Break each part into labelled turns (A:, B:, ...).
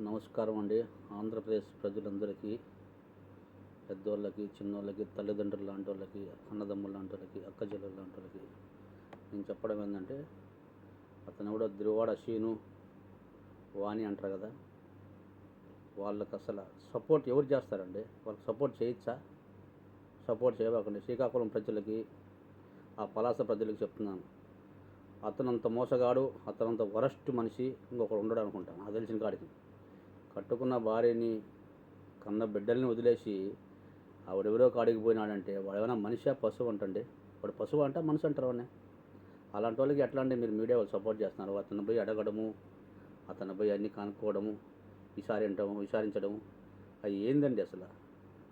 A: నమస్కారం అండి. ఆంధ్రప్రదేశ్ ప్రజలందరికీ, పెద్దోళ్ళకి, చిన్నోళ్ళకి, తల్లిదండ్రులు లాంటి వాళ్ళకి, అన్నదమ్ములు లాంటి వాళ్ళకి, అక్కచెల్లెలు లాంటి వాళ్ళకి నేను చెప్పడం ఏంటంటే, అతను ఎవడో దిరువాడ శీను వాణి అంటారు కదా, వాళ్ళకి అసలు సపోర్ట్ ఎవరు చేస్తారండి? వాళ్ళకి సపోర్ట్ చేయొచ్చా? సపోర్ట్ చేయకండి. శ్రీకాకుళం ప్రజలకి, ఆ పలాస ప్రజలకు చెప్తున్నాను, అతనంత మోసగాడు, అతనంత వరస్ట్ మనిషి ఇంకొకడు ఉండడు అనుకుంటాను నాకు తెలిసిన కాడికి. కట్టుకున్న భార్యని, కన్న బిడ్డల్ని వదిలేసి ఆవిడెవరో కాడికి పోయినాడంటే వాడు ఏమైనా మనిషా పశువు అంటండి? వాడు పశువు అంట, మనిషి అంటారు వాడిని. అలాంటి వాళ్ళకి ఎట్లా అంటే మీరు మీడియా వాళ్ళు సపోర్ట్ చేస్తున్నారు? అతను పోయి అడగడము, అతను పోయి అన్నీ కనుక్కోవడము, విచారించడము, అది ఏందండి అసలు?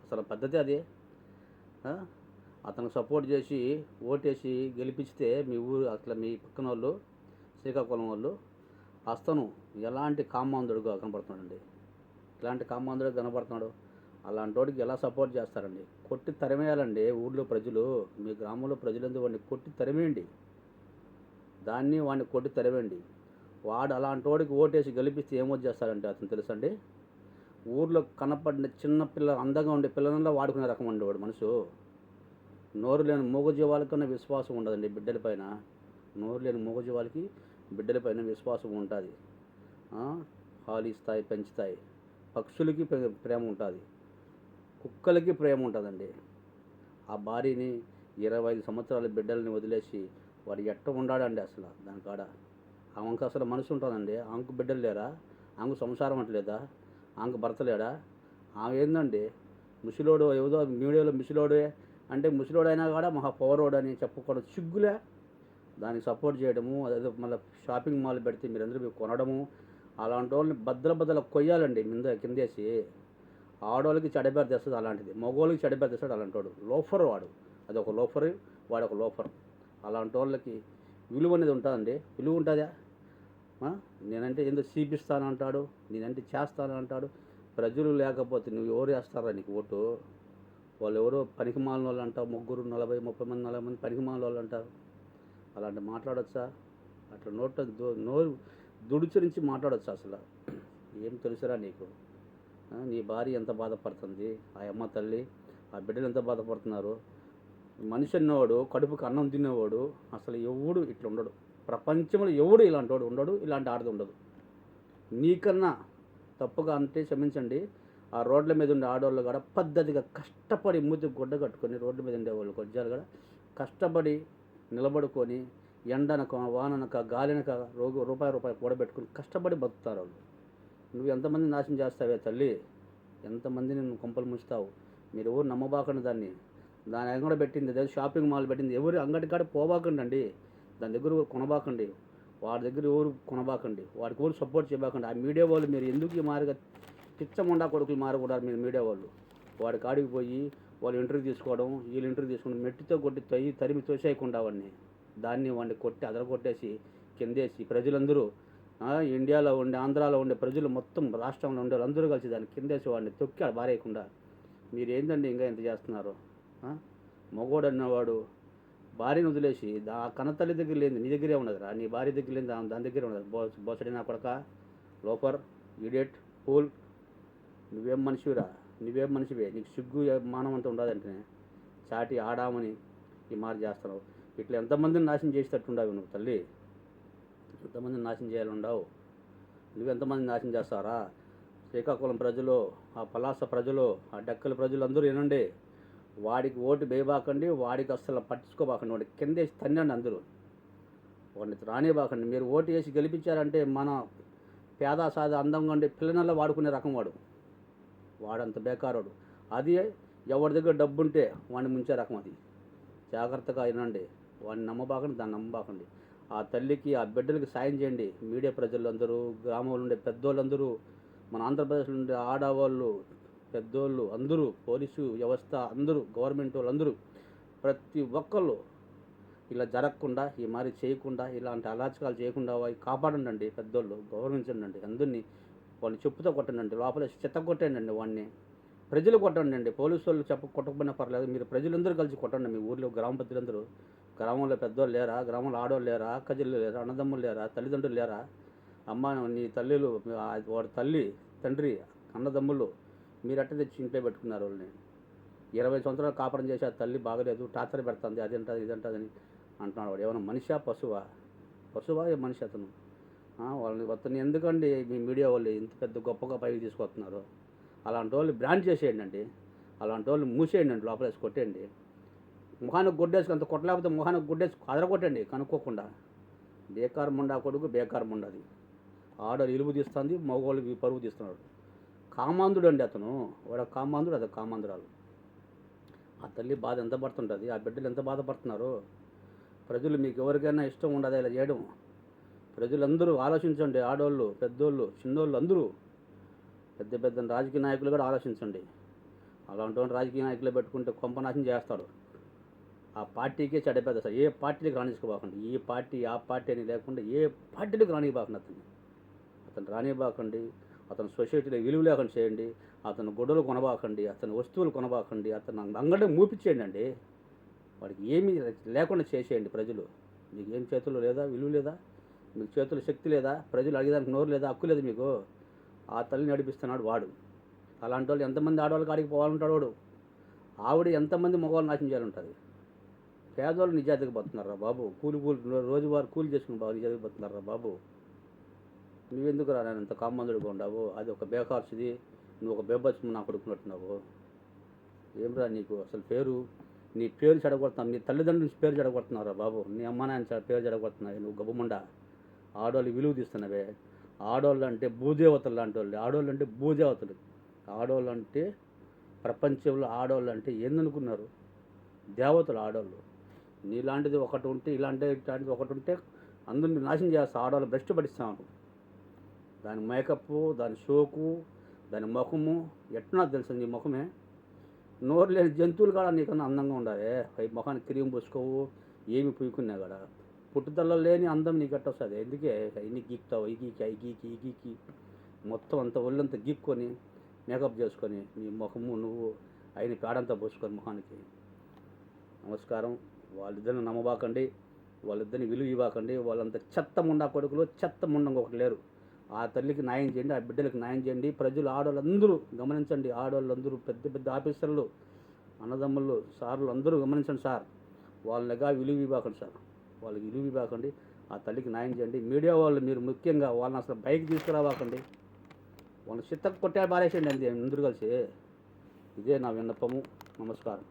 A: అసలు పద్ధతి అది? అతను సపోర్ట్ చేసి ఓటేసి గెలిపిస్తే మీ ఊరు అట్లా మీ పక్కన వాళ్ళు, శ్రీకాకుళం వాళ్ళు, అస్తను ఎలాంటి కామాంధుడుగా కనపడుతున్నాడండి. ఇలాంటి కామాంధుడు కనపడుతున్నాడు. అలాంటి వాడికి ఎలా సపోర్ట్ చేస్తారండి? కొట్టి తరిమేయాలండి ఊళ్ళో ప్రజలు. మీ గ్రామంలో ప్రజలందరూ వాడిని కొట్టి తరిమేయండి. వాడిని కొట్టి తరివేయండి. వాడు అలాంటి వాడికి ఓటేసి గెలిపిస్తే ఏమో చేస్తారంటే అతను తెలుసండి, ఊర్లో కనపడిన చిన్న పిల్ల, అందంగా ఉండే పిల్లలలో వాడుకునే రకం అండి వాడు మనుషు. నోరు లేని మూగజీవాలకన్నా విశ్వాసం ఉండదండి బిడ్డలపైన. నోరు లేని మూగజీవాలకి బిడ్డలపైన విశ్వాసం ఉంటుంది. పాలిస్తాయి, పెంచుతాయి. పక్షులకి ప్రేమ ఉంటుంది, కుక్కలకి ప్రేమ ఉంటుందండి. ఆ భార్యని 25 సంవత్సరాల బిడ్డల్ని వదిలేసి వాడు ఎట్ట ఉండాడండి అసలు దాని కాడ? ఆమెకు అసలు మనసు ఉంటుందండి? ఆమెకు బిడ్డలు లేరా? ఆమెకు సంసారం అంటలేదా? ఆమెకు భర్త లేడా? ఆమె ఏందండి ముసలోడు? ఏదో మీడియాలో ముసలోడే అంటే ముసలోడు అయినా కూడా మహా పవరోడు అని చెప్పుకోవడం సిగ్గులే. దానికి సపోర్ట్ చేయడము, అదేదో మళ్ళీ షాపింగ్ మాల్ పెడితే మీరందరూ కొనడము. అలాంటి వాళ్ళని బద్దల కొయ్యాలండి కిందేసి. ఆడవాళ్ళకి చెడబేరు తెస్తుంది అలాంటిది, మగవాళ్ళకి చెడబేరు తెస్తాడు అలాంటి వాడు. లోఫర్ వాడు, అదొక లోఫర్, వాడు ఒక లోఫర్. అలాంటి వాళ్ళకి విలువ అనేది ఉంటుందండి? విలువ ఉంటుందా? నేనంటే ఏందో చూపిస్తానంటాడు, నేనంటే చేస్తానంటాడు. ప్రజలు లేకపోతే నువ్వు ఎవరు వేస్తారా నీకు ఓటు? వాళ్ళు ఎవరో పనికి మాలిన వాళ్ళు అంటావు, 30 మంది 40 మంది పనికి మాలిన వాళ్ళు అంటారు. అలాంటి మాట్లాడచ్చా? అట్లా నోరు దుడుచురించి మాట్లాడచ్చు అసలు? ఏం తెలుసురా నీకు? నీ భార్య ఎంత బాధపడుతుంది, ఆ అమ్మ తల్లి, ఆ బిడ్డలు ఎంత బాధపడుతున్నారు. మనిషి అన్నవాడు, కడుపుకి అన్నం తినేవాడు అసలు ఎవడు ఇట్లా ఉండడు. ప్రపంచంలో ఎవడు ఇలాంటి వాడు ఉండడు, ఇలాంటి ఆడది ఉండదు. నీకన్నా తప్పుగా అంటే క్షమించండి, ఆ రోడ్ల మీద ఉండే ఆడవాళ్ళు కూడా పద్ధతిగా కష్టపడి మూతి గుడ్డ కట్టుకొని రోడ్ల మీద ఉండేవాళ్ళు కొద్దిగా కూడా కష్టపడి నిలబడుకొని ఎండనక వాననక గాలినక రూపాయి కూడబెట్టుకుని కష్టపడి బతుకుతారు వాళ్ళు. నువ్వు ఎంతమంది నాశనం చేస్తావే తల్లి? ఎంతమందిని నువ్వు కొంపలు ముంచుతావు? మీరు ఎవరు నమ్మబాకండి దాన్ని కూడా పెట్టింది అదే షాపింగ్ మాల్ పెట్టింది. ఎవరు అంగడి కాడ పోబాకండి అండి, దాని దగ్గర ఎవరు కొనబాకండి, వాడి దగ్గర ఎవరు కొనబాకండి, వాడికి ఎవరు సపోర్ట్ చేయబాకండి. ఆ మీడియా వాళ్ళు మీరు ఎందుకు ఈ మారిగా పిచ్చమండా కొడుకులు మారకూడదు? మీరు మీడియా వాళ్ళు వాడి కాడికి పోయి వాళ్ళు ఇంటర్వ్యూ తీసుకోవడం, వీళ్ళు ఇంటర్వ్యూ తీసుకోవడం, మెట్టితో కొట్టి తరిమి తోసేయకుండా వాడిని కొట్టి అదరగొట్టేసి కిందేసి ప్రజలందరూ, ఇండియాలో ఉండే, ఆంధ్రాలో ఉండే ప్రజలు మొత్తం, రాష్ట్రంలో ఉండే అందరూ కలిసి దాన్ని కిందేసి వాడిని తొక్కి బారేయకుండా మీరు ఏందండి ఇంకా ఎంత చేస్తున్నారు? మగోడు అన్నవాడు భార్యను వదిలేసి ఆ కన్నతల్లి దగ్గర లేదు నీ దగ్గరే ఉన్నదిరా, నీ భార్య దగ్గర లేదు దాని దగ్గరే ఉన్నది. బోసడి నా కొడక, లోఫర్, ఇడియట్, ఫూల్. నువ్వేం మనిషివిరా? నువ్వేం మనిషివే? నీకు సిగ్గు మానం అంతా ఉండదంటే చాటి ఆడామని ఈ మాట చేస్తున్నావు. ఇట్లా ఎంతమందిని నాశనం చేసేటట్టుండవు నువ్వు తల్లి. ఎంతమందిని నాశనం చేయాలి ఉండవు? నువ్వెంతమంది నాశనం చేస్తారా? శ్రీకాకుళం ప్రజలు, ఆ పలాస ప్రజలు, ఆ డెక్కల ప్రజలు అందరూ వినండి. వాడికి ఓటు వేయబాకండి, వాడికి అస్సలు పట్టించుకోబాకండి, వాడికి కిందేసి తన్నండి అందరూ, వాడిని రానివ్వబాకండి. మీరు ఓటు వేసి గెలిపించారంటే మన పేద సాద అందంగా ఉండే పిల్లనల్లా వాడుకునే రకం వాడంత బేకారోడు. అది ఎవరి దగ్గర డబ్బు ఉంటే వాడిని ముంచే రకం అది. జాగ్రత్తగా వినండి, వాడిని నమ్మబాకండి, దాన్ని నమ్మబాకండి. ఆ తల్లికి, ఆ బిడ్డలకి సాయం చేయండి. మీడియా ప్రజలందరూ, గ్రామంలో ఉండే పెద్దోళ్ళందరూ, మన ఆంధ్రప్రదేశ్లో ఉండే ఆడవాళ్ళు, పెద్దోళ్ళు అందరూ, పోలీసు వ్యవస్థ అందరూ, గవర్నమెంట్ వాళ్ళందరూ, ప్రతి ఒక్కళ్ళు ఇలా జరగకుండా, ఈ మారి చేయకుండా, ఇలాంటి అరాచకాలు చేయకుండా కాపాడండి. పెద్దోళ్ళు గౌరవించండి అందరినీ. వాడిని చెప్పుతో కొట్టండి, లోపల చెత్త కొట్టండి వాడిని. ప్రజలు కొట్టండి, పోలీసు వాళ్ళు కొట్టకపోయినా పర్లేదు, మీరు ప్రజలందరూ కలిసి కొట్టండి. మీ ఊర్లో గ్రామ ప్రజలందరూ, గ్రామంలో పెద్దోళ్ళు లేరా? గ్రామంలో ఆడవాళ్ళు లేరా? అక్కచెల్లెలు లేరా? అన్నదమ్ములు లేరా? తల్లిదండ్రులు లేరా? అమ్మ నీ తల్లిలు, వాడి తల్లి తండ్రి అన్నదమ్ములు మీరు ఎట్ట తెచ్చి ఇంట్లో పెట్టుకున్నారు వాళ్ళని? 20 సంవత్సరాలు కాపురం చేసి ఆ తల్లి బాగలేదు, టార్చర్ పెడుతుంది, అది అంటుంది ఇది అంటుందని అంటున్నాడు. వాడు ఏమైనా మనిషా పశువా? పశువా ఏ మనిషి అతను? అతను ఎందుకండి మీ మీడియా వాళ్ళు ఇంత పెద్ద గొప్పగా పైకి తీసుకొస్తున్నారు? అలాంటి వాళ్ళు బ్రాండ్ చేసేయండి అండి, అలాంటి వాళ్ళు మూసేయండి అండి, లోపలేసి కొట్టేయండి. ముఖానికి గుడ్డేసి అంత కొట్టలేకపోతే ముఖానికి గుడ్డేసి అదరగొట్టండి కనుక్కోకుండా. బేకార్ ముండా కొడుకు, బేకార్ ముండది. ఆడలు ఇలుపు తీస్తుంది, మగవాళ్ళు పరువు తీస్తున్నాడు. కామాంధుడు అండి అతను, వాడు కామాంధుడు, అది కామాంధురాలు. ఆ తల్లి బాధ ఎంత పడుతుంటుంది, ఆ బిడ్డలు ఎంత బాధపడుతున్నారు. ప్రజలు మీకు ఎవరికైనా ఇష్టం ఉండదు ఇలా చేయడం? ప్రజలందరూ ఆలోచించండి, ఆడవాళ్ళు, పెద్దోళ్ళు, చిన్నోళ్ళు అందరూ, పెద్ద పెద్ద రాజకీయ నాయకులు కూడా ఆలోచించండి. అలాంటి రాజకీయ నాయకులు పెట్టుకుంటే కొంపనాశం చేస్తాడు. ఆ పార్టీకే చెడ్డపెద్ద సార్. ఏ పార్టీలకు రానిసుకోబాకండి, ఈ పార్టీ ఆ పార్టీ అని లేకుండా ఏ పార్టీలకు రానివ్వబాకండి అతను రానివ్వబాకండి. అతను సొసైటీలో విలువ లేకుండా చేయండి. అతను గొడవలు కొనబాకండి, అతని వస్తువులు కొనబాకండి, అతను అంగడి మూపించేయండి అండి. వాడికి ఏమీ లేకుండా చేసేయండి. ప్రజలు మీకు ఏం చేతుల్లో లేదా, విలువ లేదా, మీకు చేతుల్లో శక్తి లేదా, ప్రజలు అడిగేదానికి నోరు లేదా, హక్కు లేదు మీకు. ఆ తల్లి నడిపిస్తున్నాడు వాడు. అలాంటి వాళ్ళు ఎంతమంది ఆడవాళ్ళ కాడికి పోవాలంటాడు వాడు. ఆవిడ ఎంతమంది మగవాళ్ళు నాశనం చేయాలంటుంది. పేదవాళ్ళు నిజాయితీకి పోతున్నారా బాబు? రోజువారు కూలి చేసుకుని బాబు నిజాయితీకి పోతున్నారా బాబు? నువ్వెందుకు రా నేను ఇంత కామందుడిగా ఉండవు? అది ఒక బేకార్సిది, నువ్వు ఒక బేబత్సం నా కొడుకున్నట్టున్నావు. ఏమిరా నీకు అసలు పేరు, నీ పేరు చెడగొడుతున్నావు, నీ తల్లిదండ్రుల పేరు చెడగొడుతున్నారా బాబు? నీ అమ్మ నాయన పేరు చెడగొడుతున్నావు నువ్వు గబ్బుమండ. ఆడవాళ్ళు విలువ తీస్తున్నావే. ఆడవాళ్ళు అంటే భూదేవతలు లాంటి వాళ్ళు, ఆడవాళ్ళు అంటే భూదేవతలు. ఆడవాళ్ళు అంటే ప్రపంచంలో ఆడవాళ్ళు అంటే ఏందనుకున్నారు? దేవతలు ఆడవాళ్ళు. నీలాంటిది ఒకటి ఉంటే, ఇలాంటిది ఒకటి ఉంటే అందరిని నాశనం చేస్తా. ఆడవాళ్ళు భ్రష్టు పడిస్తాను. దాని మేకప్, దాని షోకు, దాని ముఖము ఎట్లా తెలుసు? నీ ముఖమే నోరు లేని జంతువులు కూడా నీకన్నా అందంగా ఉండాలి. అవి ముఖానికి క్రీమ్ పూసుకోవు, ఏమి పూకున్నా కూడా. పుట్టుదల లేని అందం నీకు ఎట్ట వస్తుంది? ఎందుకే అన్ని గీక్తావు, ఈ గీకి మొత్తం అంత ఒళ్ళంతా గీక్కొని మేకప్ చేసుకొని నీ ముఖము నువ్వు అయిన పేడంతా పోసుకొని ముఖానికి. నమస్కారం. వాళ్ళిద్దరిని నమ్మబాకండి, వాళ్ళిద్దరిని విలువ ఇవ్వకండి. వాళ్ళంత చెత్త ముండా కొడుకులు, చెత్త ముండంగా ఒకటి లేరు. ఆ తల్లికి న్యాయం చేయండి, ఆ బిడ్డలకు న్యాయం చేయండి. ప్రజలు ఆడవాళ్ళందరూ గమనించండి. ఆడవాళ్ళందరూ పెద్ద పెద్ద ఆఫీసర్లు, అన్నదమ్ములు, సార్లు అందరూ గమనించండి సార్. వాళ్ళనిగా విలువ ఇవ్వకండి సార్, వాళ్ళకి విలువ ఇవ్వకండి. ఆ తల్లికి న్యాయం చేయండి. మీడియా వాళ్ళు మీరు ముఖ్యంగా వాళ్ళని అసలు బయటికి తీసుకురావాకండి. వాళ్ళని చిత్తకు కొట్టే బారేసేయండి అంతే అందరూ కలిసి. ఇదే నా విన్నపము. నమస్కారం.